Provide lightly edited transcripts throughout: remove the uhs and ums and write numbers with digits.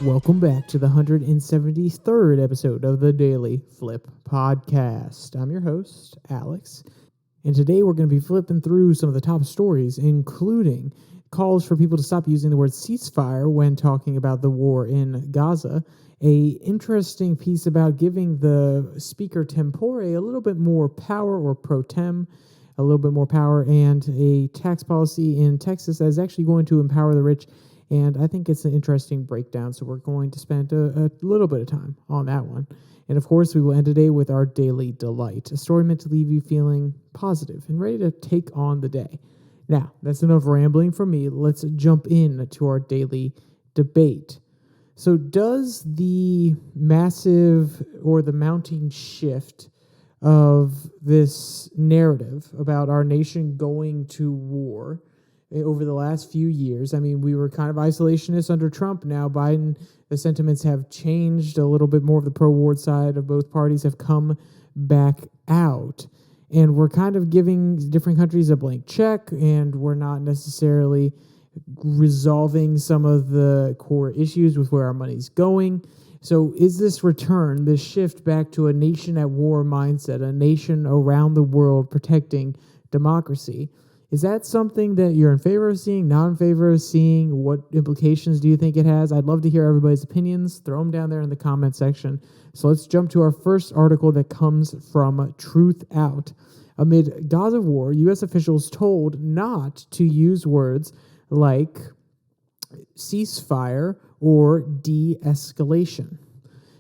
Welcome back to the 173rd episode of the Daily Flip podcast. I'm your host, Alex, and today we're going to be flipping through some of the top stories, including calls for people to stop using the word ceasefire when talking about the war in Gaza, a interesting piece about giving the Speaker Tempore a little bit more power, or pro-tem, a little bit more power, and a tax policy in Texas that is actually going to empower the rich. And I think it's an interesting breakdown, so we're going to spend a little bit of time on that one. And of course, we will end today with our Daily Delight, a story meant to leave you feeling positive and ready to take on the day. Now, that's enough rambling from me. Let's jump in to our daily debate. So does the massive or the mounting shift of this narrative about our nation going to war over the last few years, I mean, we were kind of isolationists under Trump. Now Biden, the sentiments have changed a little bit more. Of the pro-war side of both parties have come back out. And we're kind of giving different countries a blank check, and we're not necessarily resolving some of the core issues with where our money's going. So is this return, this shift back to a nation at war mindset, a nation around the world protecting democracy, is that something that you're in favor of seeing, not in favor of seeing? What implications do you think it has? I'd love to hear everybody's opinions. Throw them down there in the comment section. So let's jump to our first article that comes from Truth Out. Amid Gaza war, U.S. officials told not to use words like ceasefire or de-escalation.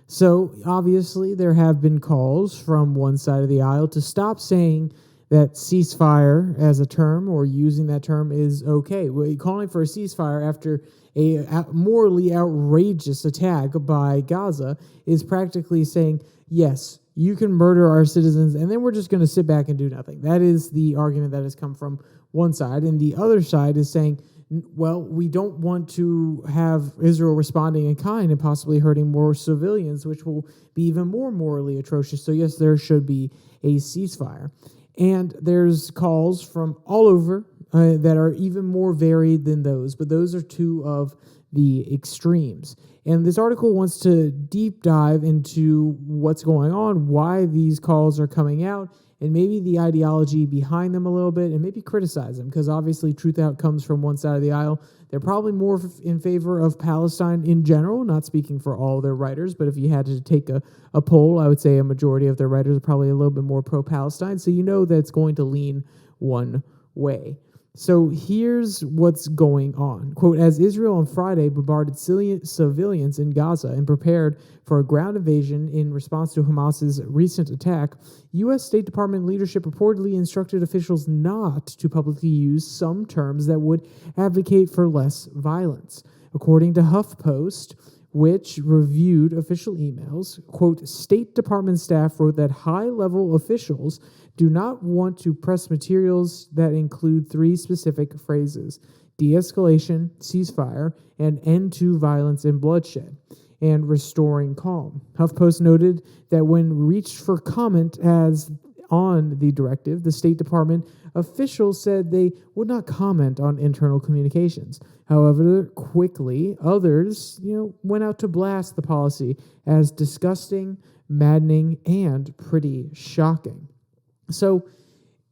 So obviously there have been calls from one side of the aisle to stop saying that ceasefire as a term, or using that term, is okay. Calling for a ceasefire after a morally outrageous attack by Gaza is practically saying, yes, you can murder our citizens, and then we're just going to sit back and do nothing. That is the argument that has come from one side. And the other side is saying, well, we don't want to have Israel responding in kind and possibly hurting more civilians, which will be even more morally atrocious. So yes, there should be a ceasefire. And there's calls from all over that are even more varied than those, but those are two of the extremes. And this article wants to deep dive into what's going on, why these calls are coming out, and maybe the ideology behind them a little bit, and maybe criticize them, because obviously Truth Out comes from one side of the aisle. They're probably more in favor of Palestine in general, not speaking for all their writers, but if you had to take a poll, I would say a majority of their writers are probably a little bit more pro-Palestine, so you know that it's going to lean one way. So here's what's going on. Quote, as Israel on Friday bombarded civilians in Gaza and prepared for a ground invasion in response to Hamas's recent attack, U.S. State Department leadership reportedly instructed officials not to publicly use some terms that would advocate for less violence. According to HuffPost, which reviewed official emails, quote, State Department staff wrote that high-level officials do not want to press materials that include three specific phrases: de-escalation, ceasefire, and end to violence and bloodshed, and restoring calm. HuffPost noted that when reached for comment as on the directive, the State Department officials said they would not comment on internal communications. However, quickly, others, went out to blast the policy as disgusting, maddening, and pretty shocking. So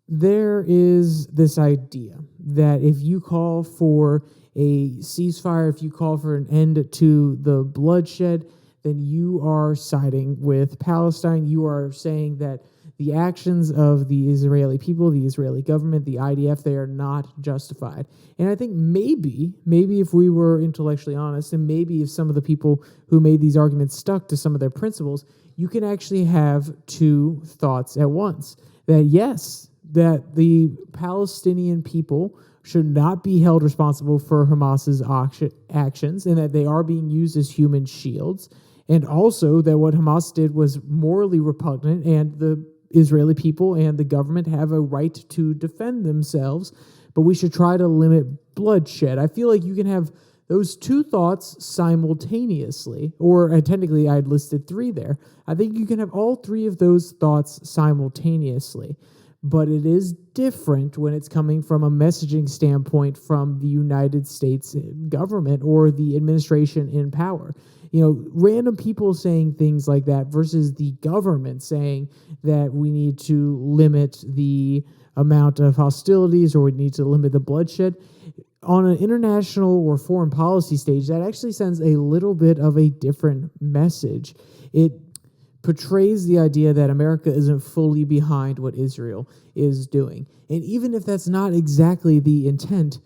there is this idea that if you call for a ceasefire, if you call for an end to the bloodshed, then you are siding with Palestine. You are saying that the actions of the Israeli people, the Israeli government, the IDF, they are not justified. And I think maybe if we were intellectually honest, and maybe if some of the people who made these arguments stuck to some of their principles, you can actually have two thoughts at once. That yes, that the Palestinian people should not be held responsible for Hamas's actions, and that they are being used as human shields, and also that what Hamas did was morally repugnant, and the Israeli people and the government have a right to defend themselves, but we should try to limit bloodshed. I feel like you can have those two thoughts simultaneously, or technically I'd listed three there. I think you can have all three of those thoughts simultaneously. but it is different when it's coming from a messaging standpoint from the United States government or the administration in power. Random people saying things like that versus the government saying that we need to limit the amount of hostilities or we need to limit the bloodshed. On an international or foreign policy stage, that actually sends a little bit of a different message. It portrays the idea that America isn't fully behind what Israel is doing. And even if that's not exactly the intent,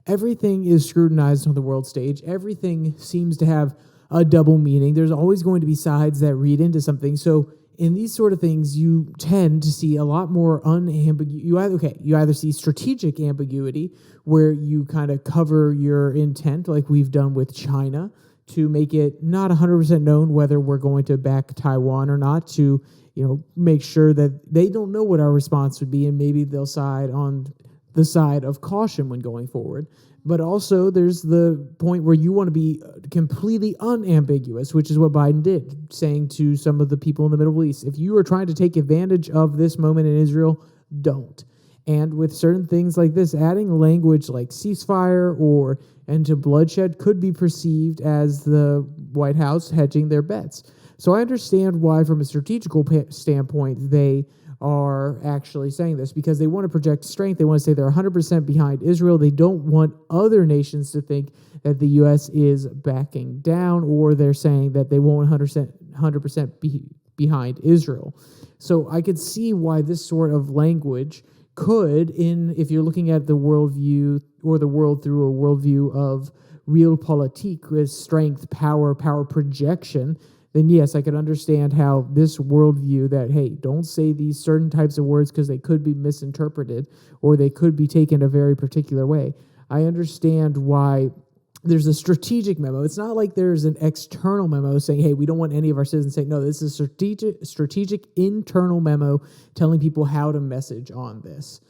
everything is scrutinized on the world stage. Everything seems to have a double meaning. There's always going to be sides that read into something. So in these sort of things, you tend to see a lot more unambiguous. You either see strategic ambiguity, where you kind of cover your intent, like we've done with China, to make it not 100% known whether we're going to back Taiwan or not, to make sure that they don't know what our response would be, and maybe they'll side on the side of caution when going forward. But also there's the point where you want to be completely unambiguous, which is what Biden did, saying to some of the people in the Middle East, if you are trying to take advantage of this moment in Israel, don't. And with certain things like this, adding language like ceasefire or end to bloodshed could be perceived as the White House hedging their bets. So I understand why, from a strategical standpoint, they are actually saying this, because they want to project strength. They want to say they're 100% behind Israel. They don't want other nations to think that the U.S. is backing down, or they're saying that they won't 100% be behind Israel. So I could see why this sort of language could, if you're looking at the worldview or the world through a worldview of realpolitik with strength, power projection, then yes, I could understand how this worldview that, hey, don't say these certain types of words because they could be misinterpreted or they could be taken a very particular way. I understand why there's a strategic memo. It's not like there's an external memo saying, hey, we don't want any of our citizens saying, no, this is a strategic internal memo telling people how to message on this.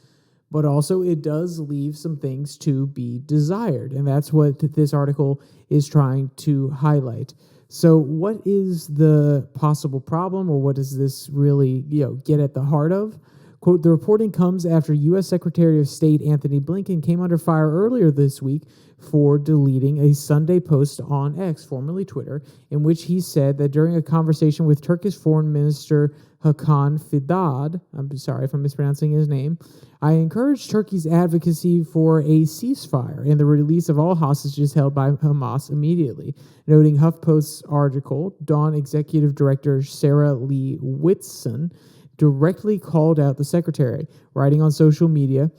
But also it does leave some things to be desired, and that's what this article is trying to highlight. So what is the possible problem, or what does this really get at the heart of? Quote, the reporting comes after U.S. Secretary of State Anthony Blinken came under fire earlier this week for deleting a Sunday post on X, formerly Twitter, in which he said that during a conversation with Turkish Foreign Minister Hakan Fidan, I'm sorry if I'm mispronouncing his name, I encouraged Turkey's advocacy for a ceasefire and the release of all hostages held by Hamas immediately. Noting HuffPost's article, Dawn Executive Director Sarah Lee Whitson directly called out the secretary, writing on social media,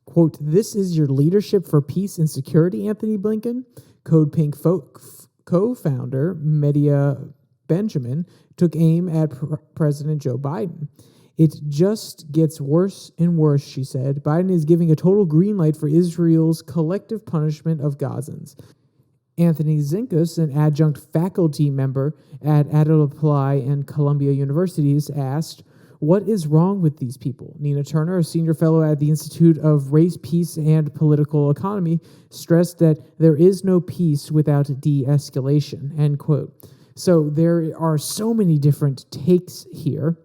quote, this is your leadership for peace and security, Anthony Blinken? Code Pink co-founder Medea Benjamin took aim at President Joe Biden. It just gets worse and worse, she said. Biden is giving a total green light for Israel's collective punishment of Gazans. Anthony Zinkus, an adjunct faculty member at Adelapalai and Columbia Universities, asked, what is wrong with these people? Nina Turner, a senior fellow at the Institute of Race, Peace, and Political Economy, stressed that there is no peace without de-escalation, end quote. So there are so many different takes here.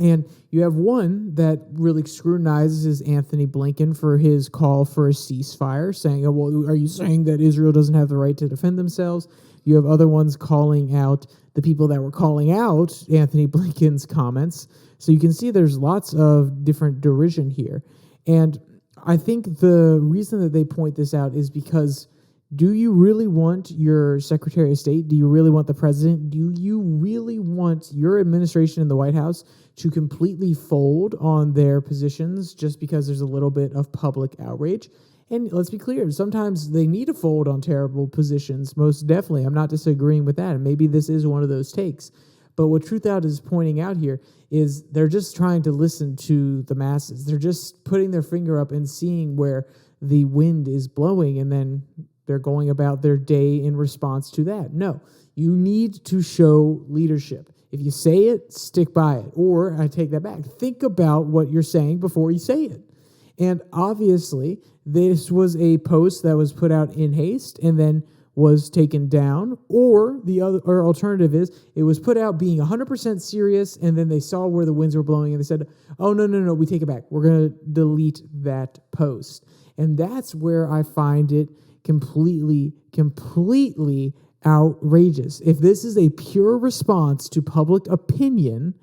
And you have one that really scrutinizes Anthony Blinken for his call for a ceasefire, saying, oh, well, are you saying that Israel doesn't have the right to defend themselves? You have other ones calling out the people that were calling out Anthony Blinken's comments. So you can see there's lots of different derision here. And I think the reason that they point this out is because, do you really want your Secretary of State? Do you really want the president? Do you really want your administration in the White House to completely fold on their positions just because there's a little bit of public outrage? And let's be clear, sometimes they need to fold on terrible positions, most definitely. I'm not disagreeing with that, and maybe this is one of those takes. But what Truth Out is pointing out here is they're just trying to listen to the masses. They're just putting their finger up and seeing where the wind is blowing, and then they're going about their day in response to that. No, you need to show leadership. If you say it, stick by it. Or, I take that back, think about what you're saying before you say it. And obviously, this was a post that was put out in haste, and then was taken down, or the other or alternative is it was put out being 100% serious, and then they saw where the winds were blowing and they said, oh, no, we take it back. We're going to delete that post. And that's where I find it completely outrageous. If this is a pure response to public opinion,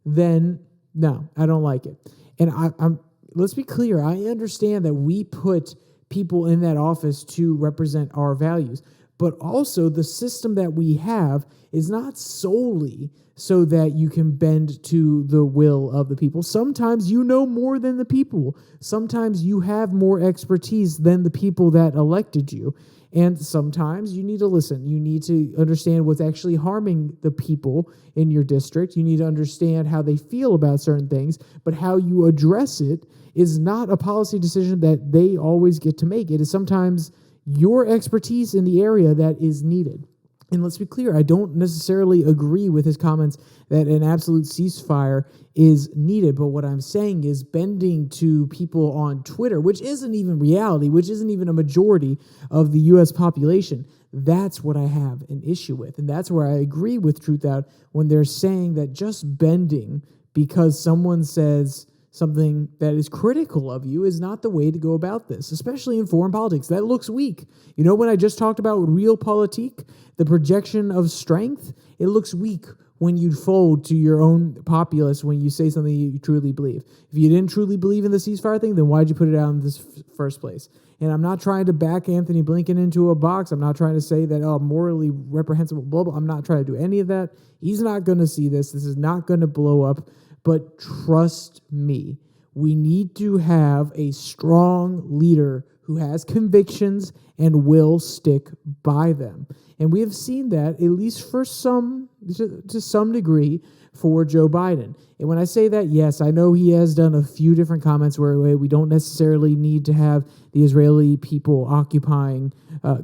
then no, I don't like it. And let's be clear. I understand that we put people in that office to represent our values, but also the system that we have is not solely so that you can bend to the will of the people. Sometimes you know more than the people. Sometimes you have more expertise than the people that elected you. And sometimes you need to listen. You need to understand what's actually harming the people in your district. You need to understand how they feel about certain things, but how you address it is not a policy decision that they always get to make. It is sometimes your expertise in the area that is needed. And let's be clear, I don't necessarily agree with his comments that an absolute ceasefire is needed. But what I'm saying is bending to people on Twitter, which isn't even reality, which isn't even a majority of the U.S. population. That's what I have an issue with. And that's where I agree with Truth Out when they're saying that just bending because someone says something that is critical of you is not the way to go about this, especially in foreign politics. That looks weak. You know, when I just talked about realpolitik, the projection of strength, it looks weak when you fold to your own populace when you say something you truly believe. If you didn't truly believe in the ceasefire thing, then why'd you put it out in this first place? And I'm not trying to back Anthony Blinken into a box. I'm not trying to say that, morally reprehensible, blah, blah. I'm not trying to do any of that. He's not going to see this. This is not going to blow up. But trust me, we need to have a strong leader who has convictions and will stick by them. And we have seen that, at least for to some degree, for Joe Biden. And when I say that, yes, I know he has done a few different comments where we don't necessarily need to have the Israeli people occupying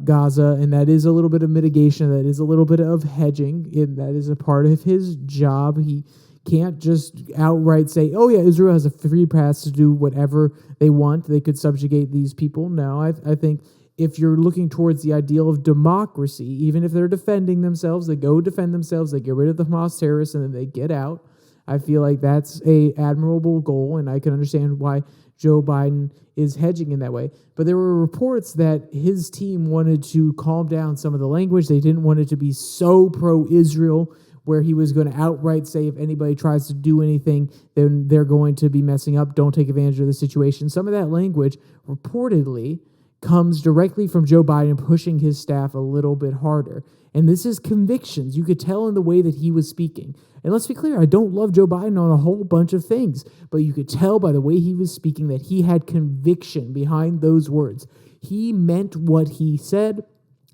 Gaza, and that is a little bit of mitigation, that is a little bit of hedging, and that is a part of his job. He can't just outright say, oh yeah, Israel has a free pass to do whatever they want. They could subjugate these people. No, I think if you're looking towards the ideal of democracy, even if they're defending themselves, they go defend themselves, they get rid of the Hamas terrorists, and then they get out. I feel like that's a admirable goal, and I can understand why Joe Biden is hedging in that way. But there were reports that his team wanted to calm down some of the language. They didn't want it to be so pro-Israel, where he was going to outright say if anybody tries to do anything, then they're going to be messing up. Don't take advantage of the situation. Some of that language reportedly comes directly from Joe Biden pushing his staff a little bit harder. And this is convictions. You could tell in the way that he was speaking. And let's be clear, I don't love Joe Biden on a whole bunch of things, but you could tell by the way he was speaking that he had conviction behind those words. He meant what he said,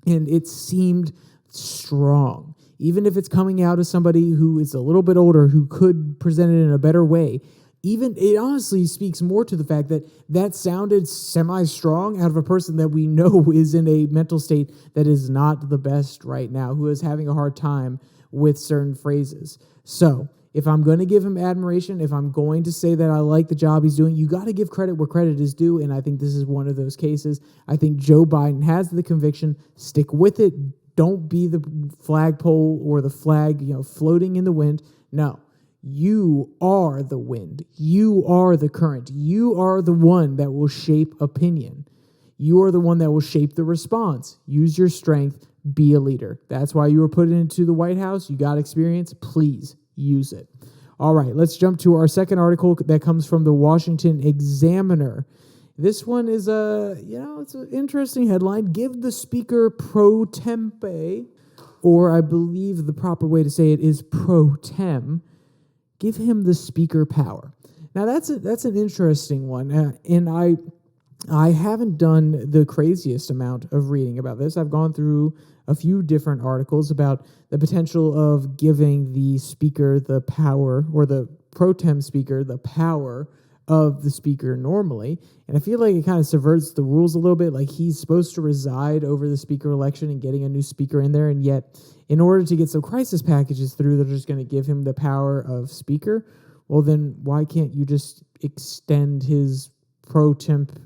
and it seemed strong. Even if it's coming out of somebody who is a little bit older, who could present it in a better way, even it honestly speaks more to the fact that that sounded semi-strong out of a person that we know is in a mental state that is not the best right now, who is having a hard time with certain phrases. So if I'm going to give him admiration, if I'm going to say that I like the job he's doing, you got to give credit where credit is due, and I think this is one of those cases. I think Joe Biden has the conviction. Stick with it. Don't be the flagpole or the flag, floating in the wind. No, you are the wind. You are the current. You are the one that will shape opinion. You are the one that will shape the response. Use your strength. Be a leader. That's why you were put into the White House. You got experience. Please use it. All right, let's jump to our second article that comes from the Washington Examiner. This one is it's an interesting headline. Give the Speaker Pro-Tempore, or I believe the proper way to say it is pro-tem. Give him the speaker power. Now that's an interesting one, and I haven't done the craziest amount of reading about this. I've gone through a few different articles about the potential of giving the speaker the power, or the pro-tem speaker the power of the speaker normally, and I feel like it kind of subverts the rules a little bit. Like he's supposed to reside over the speaker election and getting a new speaker in there, and yet in order to get some crisis packages through, they're just going to give him the power of speaker. Well, then why can't you just extend his pro-temp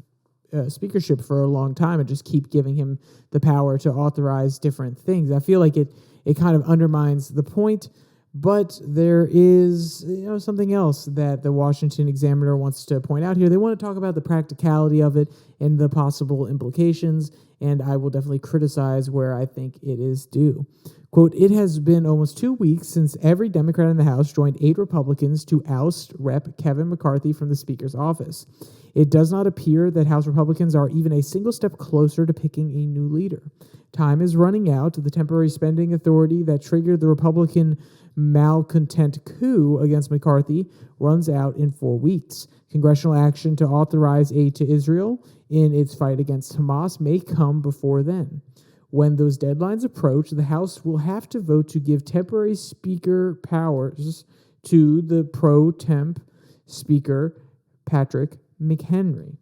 speakership for a long time and just keep giving him the power to authorize different things. I feel like it kind of undermines the point. But there is, something else that the Washington Examiner wants to point out here. They want to talk about the practicality of it and the possible implications, and I will definitely criticize where I think it is due. Quote, "It has been almost 2 weeks since every Democrat in the House joined 8 Republicans to oust Rep. Kevin McCarthy from the Speaker's office. It does not appear that House Republicans are even a single step closer to picking a new leader. Time is running out. The temporary spending authority that triggered the Republican malcontent coup against McCarthy runs out in 4 weeks. Congressional action to authorize aid to Israel in its fight against Hamas may come before then. When those deadlines approach, the House will have to vote to give temporary speaker powers to the pro-temp Speaker Patrick McHenry.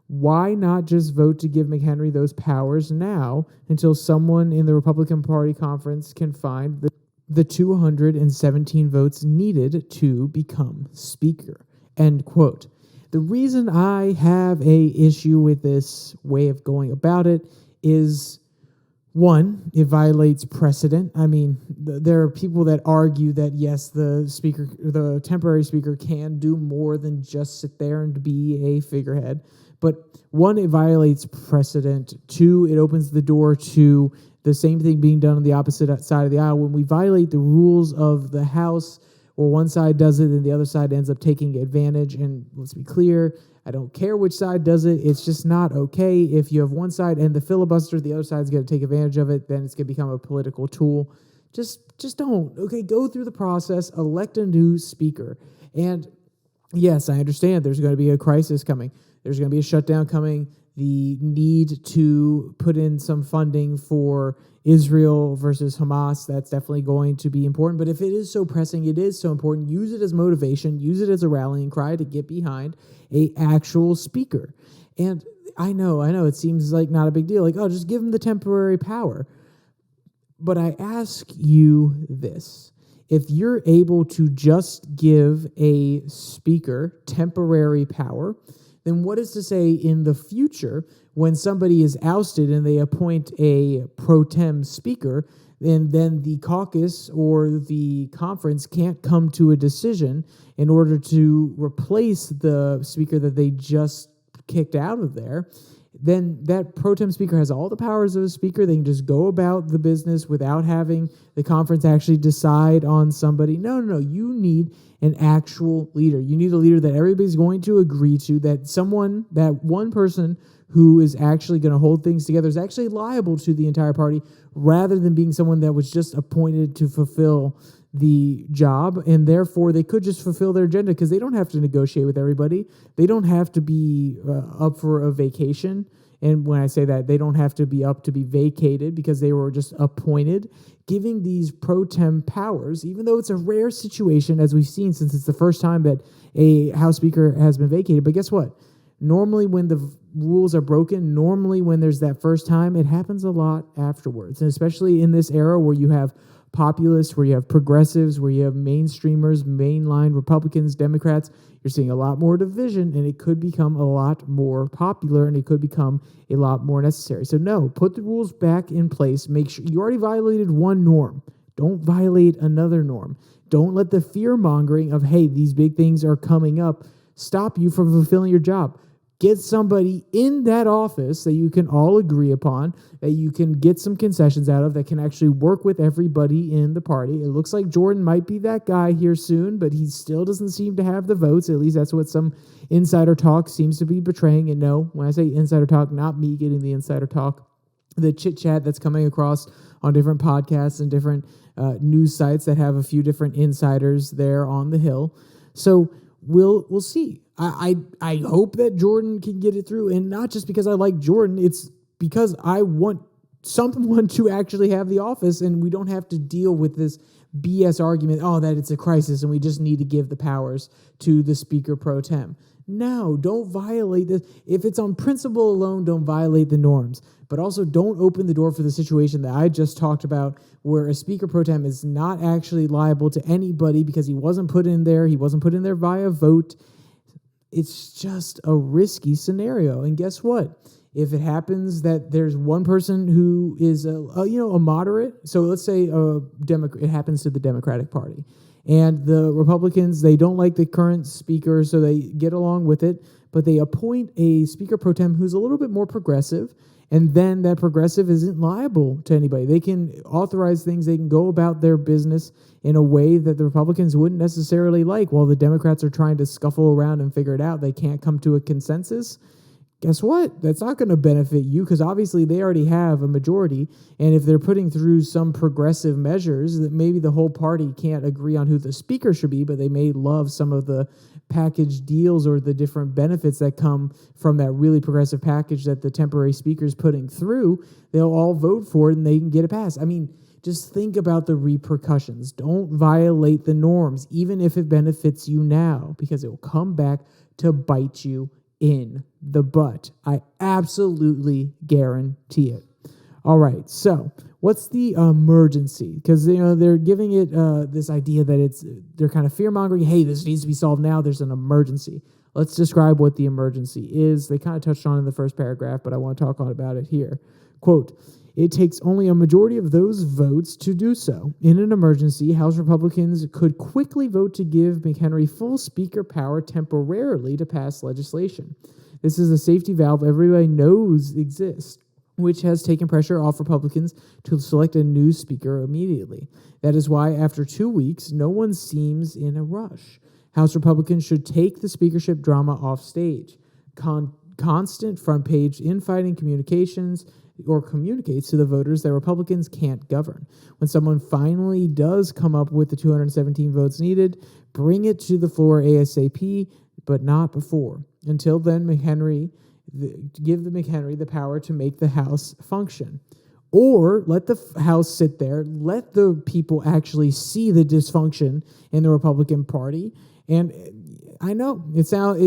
Why not just vote to give McHenry those powers now until someone in the Republican Party conference can find the 217 votes needed to become Speaker?" End quote. The reason I have a issue with this way of going about it is, one, it violates precedent. I mean, there are people that argue that, yes, the temporary speaker can do more than just sit there and be a figurehead. But one, it violates precedent. Two, it opens the door to the same thing being done on the opposite side of the aisle. When we violate the rules of the House, or one side does it and the other side ends up taking advantage, and let's be clear, I don't care which side does it. It's just not okay. If you have one side and the filibuster, the other side's going to take advantage of it, then it's going to become a political tool. Just don't. Okay, go through the process, elect a new speaker. And yes, I understand there's going to be a crisis coming. There's going to be a shutdown coming. The need to put in some funding for Israel versus Hamas, that's definitely going to be important. But if it is so pressing, it is so important, use it as motivation, use it as a rallying cry to get behind a actual speaker. And I know, it seems like not a big deal. Like, oh, just give them the temporary power. But I ask you this. If you're able to just give a speaker temporary power, then what is to say in the future when somebody is ousted and they appoint a pro tem speaker, and then the caucus or the conference can't come to a decision in order to replace the speaker that they just kicked out of there, then that pro tem speaker has all the powers of a speaker. They can just go about the business without having the conference actually decide on somebody. No. You need an actual leader. You need a leader that everybody's going to agree to, that one person who is actually going to hold things together is actually liable to the entire party, rather than being someone that was just appointed to fulfill the job, and therefore they could just fulfill their agenda because they don't have to negotiate with everybody. They don't have to be up for a vacation. And when I say that, they don't have to be up to be vacated because they were just appointed. Giving these pro tem powers, even though it's a rare situation, as we've seen, since it's the first time that a House Speaker has been vacated. But guess what? Normally when the rules are broken, normally when there's that first time, it happens a lot afterwards. And especially in this era where you have populists, where you have progressives, where you have mainstreamers, mainline Republicans, Democrats, you're seeing a lot more division, and it could become a lot more popular, and it could become a lot more necessary. So no, put the rules back in place. Make sure you already violated one norm. Don't violate another norm. Don't let the fear mongering of, hey, these big things are coming up, stop you from fulfilling your job. Get somebody in that office that you can all agree upon, that you can get some concessions out of, that can actually work with everybody in the party. It looks like Jordan might be that guy here soon, but he still doesn't seem to have the votes. At least that's what some insider talk seems to be betraying. And no, when I say insider talk, not me getting the insider talk, the chit-chat that's coming across on different podcasts and different news sites that have a few different insiders there on the Hill. So we'll see. I hope that Jordan can get it through, and not just because I like Jordan, it's because I want someone to actually have the office, and we don't have to deal with this BS argument, that it's a crisis and we just need to give the powers to the Speaker Pro Tem. No, don't violate this. If it's on principle alone, don't violate the norms. But also don't open the door for the situation that I just talked about, where a Speaker Pro Tem is not actually liable to anybody because he wasn't put in there. He wasn't put in there via vote. it's just a risky scenario. And guess what? If it happens that there's one person who is a moderate, so let's say it happens to the Democratic Party, and the Republicans, they don't like the current speaker, so they get along with it, but they appoint a speaker pro tem who's a little bit more progressive, and then that progressive isn't liable to anybody. They can authorize things. They can go about their business in a way that the Republicans wouldn't necessarily like. While the Democrats are trying to scuffle around and figure it out, they can't come to a consensus. Guess what? That's not going to benefit you, because obviously they already have a majority. And if they're putting through some progressive measures, that maybe the whole party can't agree on who the speaker should be, but they may love some of the package deals or the different benefits that come from that really progressive package that the temporary speaker is putting through, they'll all vote for it and they can get it passed. I mean, just think about the repercussions. Don't violate the norms, even if it benefits you now, because it will come back to bite you in the butt. I absolutely guarantee it. All right, so what's the emergency? Because they're giving it this idea that they're kind of fear-mongering. Hey, this needs to be solved now. There's an emergency. Let's describe what the emergency is. They kind of touched on it in the first paragraph, but I want to talk about it here. Quote, "It takes only a majority of those votes to do so. In an emergency, House Republicans could quickly vote to give McHenry full speaker power temporarily to pass legislation. This is a safety valve everybody knows exists, which has taken pressure off Republicans to select a new speaker immediately. That is why, after 2 weeks, no one seems in a rush. House Republicans should take the speakership drama off stage. Constant front-page infighting communicates to the voters that Republicans can't govern. When someone finally does come up with the 217 votes needed, bring it to the floor ASAP, but not before. Until then, give McHenry the power to make the House function. Or let the House sit there, let the people actually see the dysfunction in the Republican Party. And I know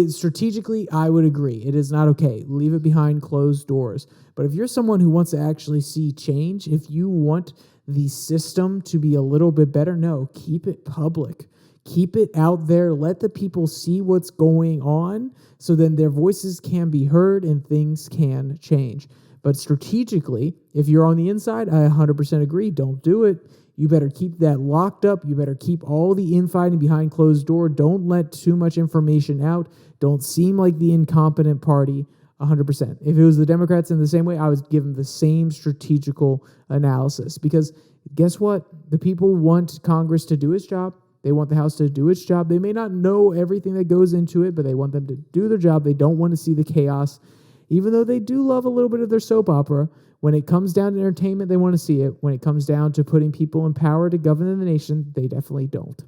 strategically, I would agree. It is not okay. Leave it behind closed doors. But if you're someone who wants to actually see change, if you want the system to be a little bit better, no, keep it public. Keep it out there. Let the people see what's going on, so then their voices can be heard and things can change. But strategically, if you're on the inside, I 100% agree. Don't do it. You better keep that locked up. You better keep all the infighting behind closed door. Don't let too much information out. Don't seem like the incompetent party. 100%. If it was the Democrats in the same way, I would give them the same strategical analysis, because guess what? The people want Congress to do its job. They want the House to do its job. They may not know everything that goes into it, but they want them to do their job. They don't want to see the chaos, even though they do love a little bit of their soap opera. When it comes down to entertainment, they want to see it. When it comes down to putting people in power to govern the nation, they definitely don't.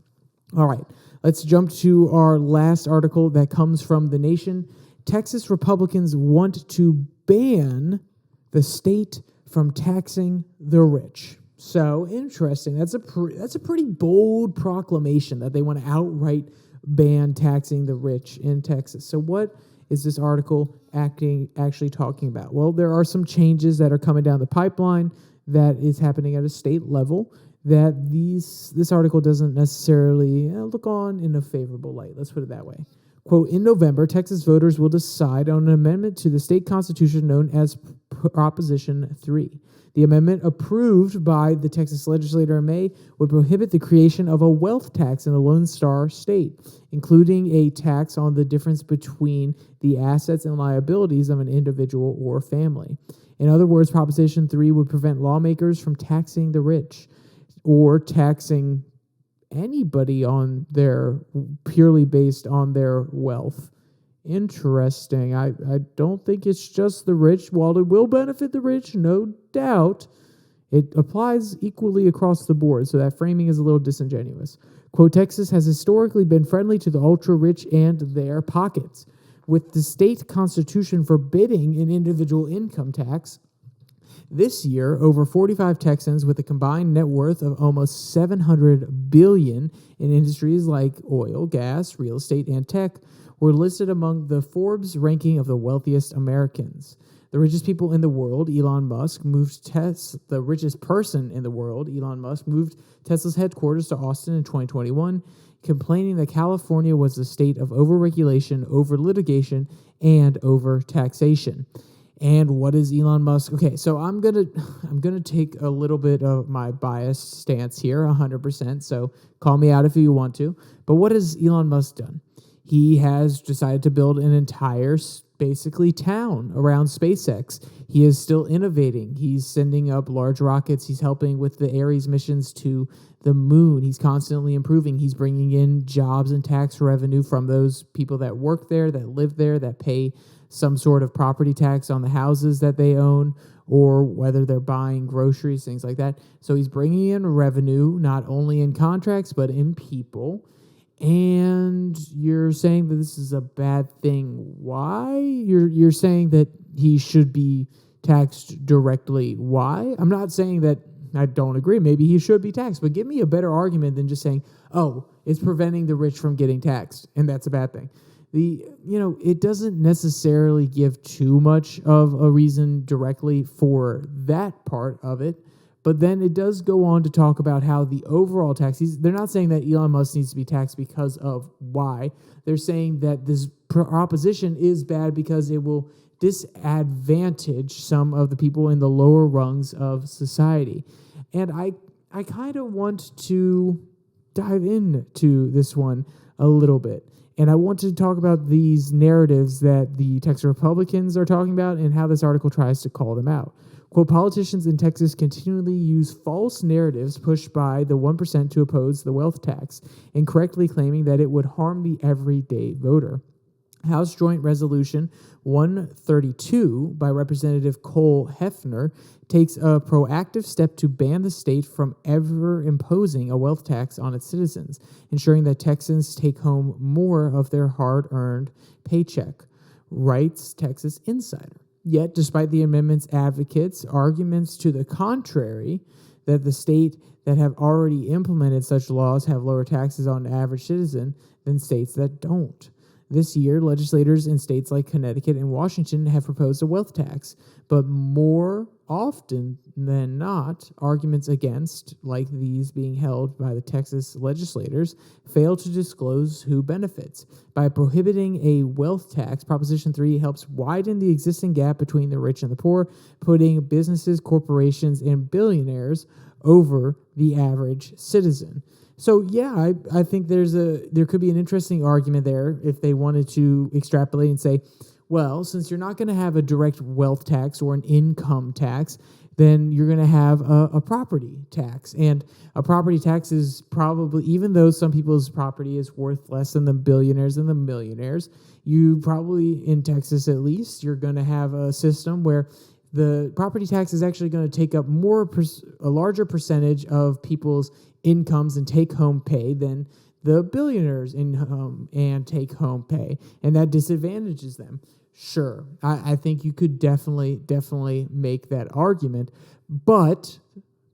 All right, let's jump to our last article that comes from The Nation. Texas Republicans want to ban the state from taxing the rich. So interesting. That's a pretty bold proclamation that they want to outright ban taxing the rich in Texas. So what is this article actually talking about? Well, there are some changes that are coming down the pipeline that is happening at a state level that this article doesn't necessarily look on in a favorable light. Let's put it that way. Quote, "In November, Texas voters will decide on an amendment to the state constitution known as Proposition 3. The amendment, approved by the Texas legislature in May, would prohibit the creation of a wealth tax in the Lone Star State, including a tax on the difference between the assets and liabilities of an individual or family. In other words, Proposition 3 would prevent lawmakers from taxing the rich or taxing anybody purely based on their wealth." Interesting. I don't think it's just the rich. While it will benefit the rich, no doubt, it applies equally across the board. So that framing is a little disingenuous. Quote, "Texas has historically been friendly to the ultra-rich and their pockets. With the state constitution forbidding an individual income tax, this year, over 45 Texans with a combined net worth of almost $700 billion in industries like oil, gas, real estate, and tech were listed among the Forbes ranking of the wealthiest Americans. The richest people in the world, Elon Musk, the richest person in the world, Elon Musk, moved Tesla's headquarters to Austin in 2021. complaining that California was a state of overregulation, over litigation, and over taxation. And what is Elon Musk? Okay, so I'm gonna take a little bit of my biased stance here, 100%. So call me out if you want to. But what has Elon Musk done? He has decided to build an entire, basically, town around SpaceX. He is still innovating. He's sending up large rockets. He's helping with the Ares missions to the moon. He's constantly improving. He's bringing in jobs and tax revenue from those people that work there, that live there, that pay some sort of property tax on the houses that they own, or whether they're buying groceries, things like that. So he's bringing in revenue, not only in contracts, but in people. And you're saying that this is a bad thing. Why? You're saying that he should be taxed directly. Why? I'm not saying that I don't agree. Maybe he should be taxed, but give me a better argument than just saying, oh, it's preventing the rich from getting taxed, and that's a bad thing. It doesn't necessarily give too much of a reason directly for that part of it. But then it does go on to talk about how the overall tax, they're not saying that Elon Musk needs to be taxed because of why. They're saying that this proposition is bad because it will disadvantage some of the people in the lower rungs of society. And I kind of want to dive into this one a little bit. And I want to talk about these narratives that the Texas Republicans are talking about and how this article tries to call them out. Quote, politicians in Texas continually use false narratives pushed by the 1% to oppose the wealth tax, incorrectly claiming that it would harm the everyday voter. House Joint Resolution 132 by Representative Cole Hefner takes a proactive step to ban the state from ever imposing a wealth tax on its citizens, ensuring that Texans take home more of their hard-earned paycheck, writes Texas Insider. Yet, despite the amendment's advocates' arguments to the contrary, that the state that have already implemented such laws have lower taxes on the average citizen than states that don't. This year, legislators in states like Connecticut and Washington have proposed a wealth tax, but more often than not, arguments against, like these being held by the Texas legislators, fail to disclose who benefits. By prohibiting a wealth tax, Proposition 3 helps widen the existing gap between the rich and the poor, putting businesses, corporations, and billionaires over the average citizen. So yeah, I think there could be an interesting argument there if they wanted to extrapolate and say, well, since you're not going to have a direct wealth tax or an income tax, then you're going to have a property tax. And a property tax is probably, even though some people's property is worth less than the billionaires and the millionaires, you probably, in Texas at least, you're going to have a system where the property tax is actually going to take up a larger percentage of people's incomes and take-home pay than the billionaires' income and take-home pay, and that disadvantages them. Sure, I think you could definitely make that argument, but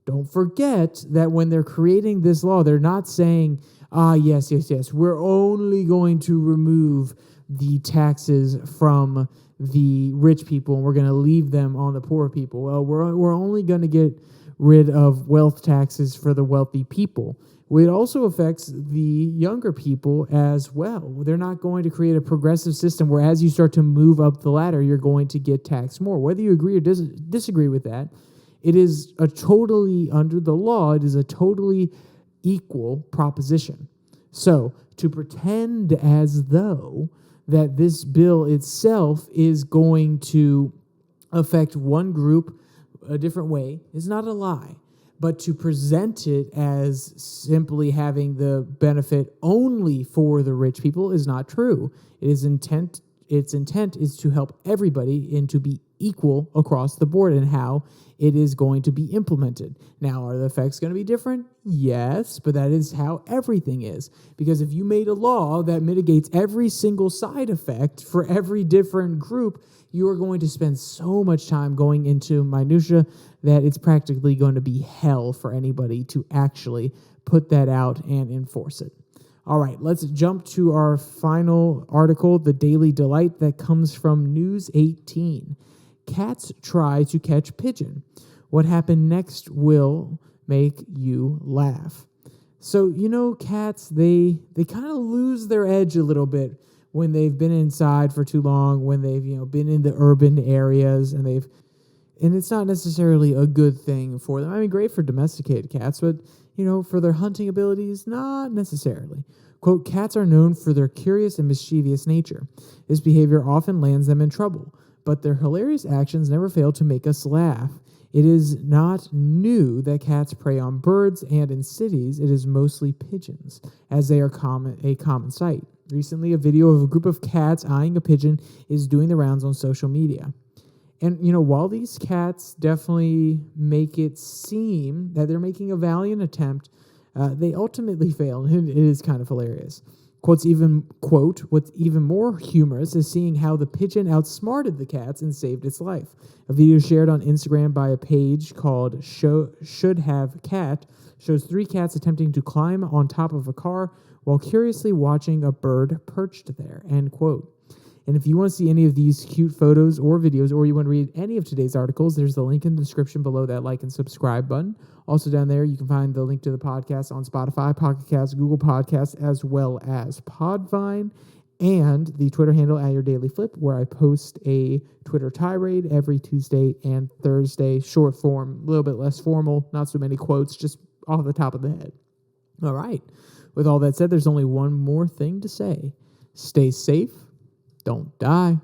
don't forget that when they're creating this law, they're not saying, yes, we're only going to remove the taxes from the rich people and we're going to leave them on the poor people. Well, we're only going to get rid of wealth taxes for the wealthy people. It also affects the younger people as well. They're not going to create a progressive system where as you start to move up the ladder, you're going to get taxed more. Whether you agree or disagree with that, it is under the law, it is a totally equal proposition. So to pretend as though that this bill itself is going to affect one group a different way is not a lie. But to present it as simply having the benefit only for the rich people is not true. Its intent is to help everybody and to be equal across the board in how it is going to be implemented. Now, are the effects going to be different? Yes, but that is how everything is. Because if you made a law that mitigates every single side effect for every different group, you are going to spend so much time going into minutia that it's practically going to be hell for anybody to actually put that out and enforce it. All right, let's jump to our final article, The Daily Delight, that comes from News 18. Cats try to catch pigeon. What happened next will make you laugh. So, cats, they kind of lose their edge a little bit when they've been inside for too long, when they've, been in the urban areas and it's not necessarily a good thing for them. I mean, great for domesticated cats, but, for their hunting abilities, not necessarily. Quote, cats are known for their curious and mischievous nature. This behavior often lands them in trouble, but their hilarious actions never fail to make us laugh. It is not new that cats prey on birds, and in cities, it is mostly pigeons, as they are a common sight. Recently, a video of a group of cats eyeing a pigeon is doing the rounds on social media. And, while these cats definitely make it seem that they're making a valiant attempt, they ultimately fail, and it is kind of hilarious. What's even more humorous is seeing how the pigeon outsmarted the cats and saved its life. A video shared on Instagram by a page called Should Have Cat shows 3 cats attempting to climb on top of a car while curiously watching a bird perched there, end quote. And if you want to see any of these cute photos or videos, or you want to read any of today's articles, there's the link in the description below that like and subscribe button. Also down there, you can find the link to the podcast on Spotify, Pocket Casts, Google Podcasts, as well as Podvine, and the Twitter handle @YourDailyFlip, where I post a Twitter tirade every Tuesday and Thursday, short form, a little bit less formal, not so many quotes, just off the top of the head. All right. With all that said, there's only one more thing to say. Stay safe. Don't die.